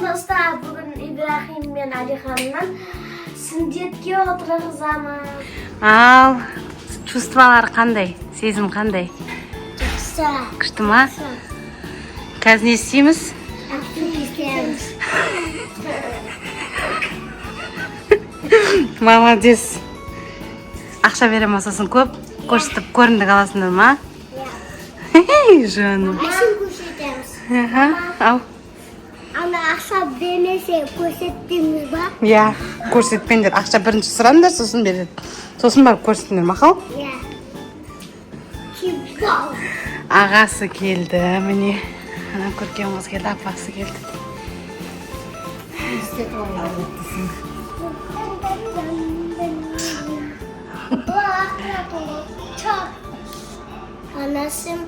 dostlar, bugün İbrahim мен Алиханнан сүндетке отырғызамыз. Ал, чувстволар қандай? Сезім қандай? Жақсы. Күшті ма? Қазір не істейміз? Молодец. Ақша берем сосын көп көрсетіп көрімдік аласыңдар ма? Жаным. Машин көрсетеміз. Ал. Ана ақша бермесе көрсетпейміз ба? Иә, көрсетпеңдер. Ақша бірінші сұраңдар, сосын береді. Сосын барып көрсетіңдер, мақұл? Иә. Кипал. Ағасы келді, міне. Ана көркем қыз келді, апасы келді. Anasım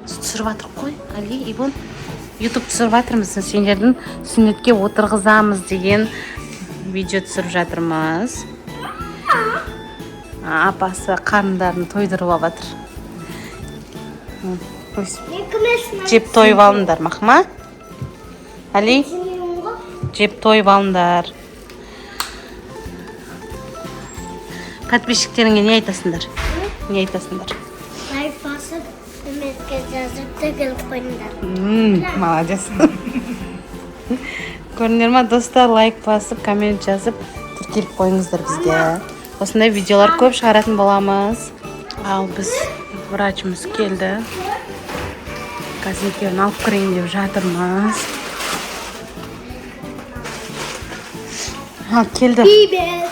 Түсіріп жатыр қой, Али, Ибон. YouTube түсіріп жатырмыз, сендердің сүннетке отырғызамыз деген видео түсіріп жатырмыз. Апасы қарындарын тойдырып алып жатыр. Жеп тойып алыңдар, мақма? Али, жеп тойып алыңдар. Подписчиктеріңе не айтасыңдар? Не айтасыңдар? лайк басып, көмекке жазып төгіліп қойыңдар. Молодец. Көрдіңдер ма, достар, лайк басып, коммент жазып, тіркеліп қойыңыздар бізге. Осындай видеолар көп шығаратын боламыз. Ал біз врачымыз келді. Қазір екеуін алып кірейін деп жатырмыз. Ал келді. Бейбет.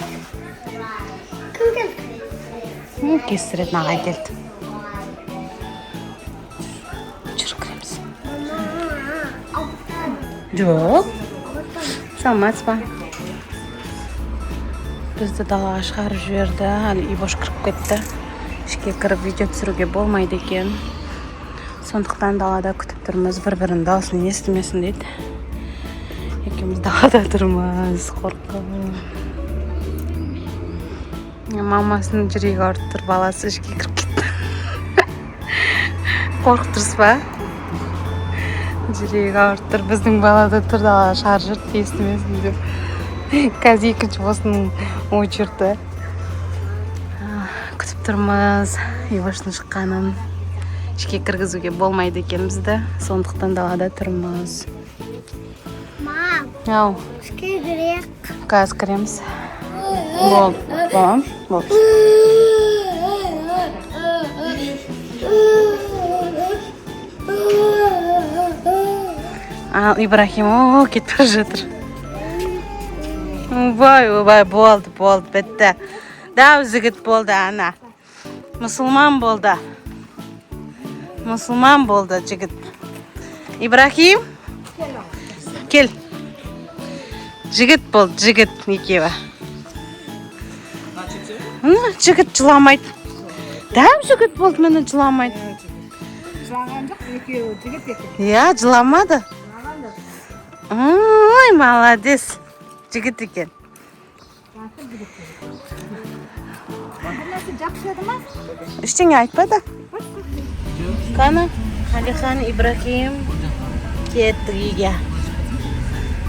Кім келді? Кестіретін ағай келді. Жүріп кіреміз. Жоқ. Саламатсыз ба? Бізді далаға шығарып жіберді. Әлі Ибош кіріп кетті. Ішке кіріп видео түсіруге болмайды екен. Сондықтан далада күтіп тұрмыз. Бір-бірінің дауысын естімесін дейді. Екеуміз далада тұрмыз. Қорқып. Мамасының жүрегі ауырып тұр, баласы ішке кіріп кетті. Қорқып тұрсыз ба? Жүрегі ауырып тұр, біздің балада тұр, далада шығарып жүрді, естімесін деп. Қазір екінші босының очерді. Күтіп тұрмыз, Ибоштың шыққанын. Ішке кіргізуге болмайды екен бізді, сондықтан далада тұрмыз. Мам, Ау, ішке кірек. қазір кіреміз. Болды, балам, болды. Ал Ибрахим, кетіп бара жатыр. Ойбай, болды, бітті. Дәу жігіт болды, ана. Мұсылман болды. Мұсылман болды жігіт. Ибрахим, кел. Жігіт болды, жігіт екеуі. Жігіт жыламайды. Дәу жігіт болды, мені жыламайды. Жылаған жоқ, екеуі жігіт екен. Иә, жыламады. Ой, молодец. Жігіт екен. Жақсы еді ма? Ештеңе айтпады. Қана, Алихан, Ибрахим кеттік үйге.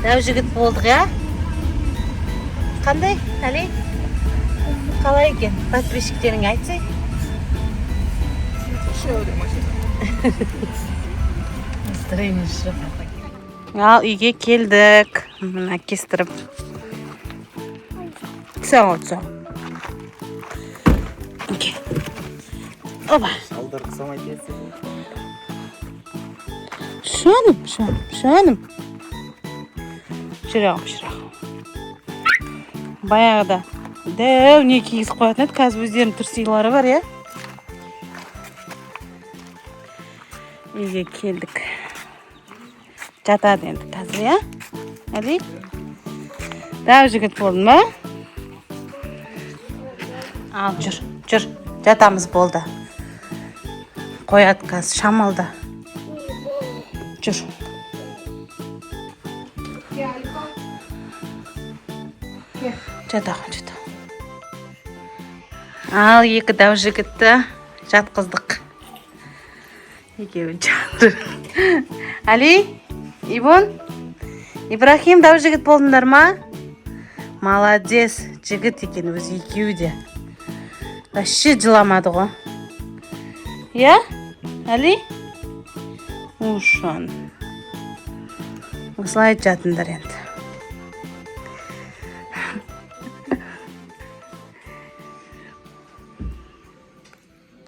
Дәу жігіт болдық, я? Қандай, Али? Қалай екен? Подписчиктеріңе айтсай. Настроение жоқ. Ал үйге келдік. Мына кестіріп. Все. Опа. Алдырып самай келсе. Шаным. Шырағым. Баяғыда дәу не кигізіп қоятын еді, қазір өздерінің түрсилары бар, я? Үйге келдік. Жатады енді қазір, я? Әли? Дәу жігіт болдың ба? Ал, жүр. Жатамыз болды. Қояды қазір, шамалда. Жүр. Жатағын. Ал екі дәу жігітті жатқыздық. екеуі жатыр. Али, Ибон, Ибрахим, дау жігіт болдыңдар ма? Молодец, жігіт екен өзі екеуі де. Вообще жыламады ғой. Я? Али? Ушан. Осылай жатыңдар енді.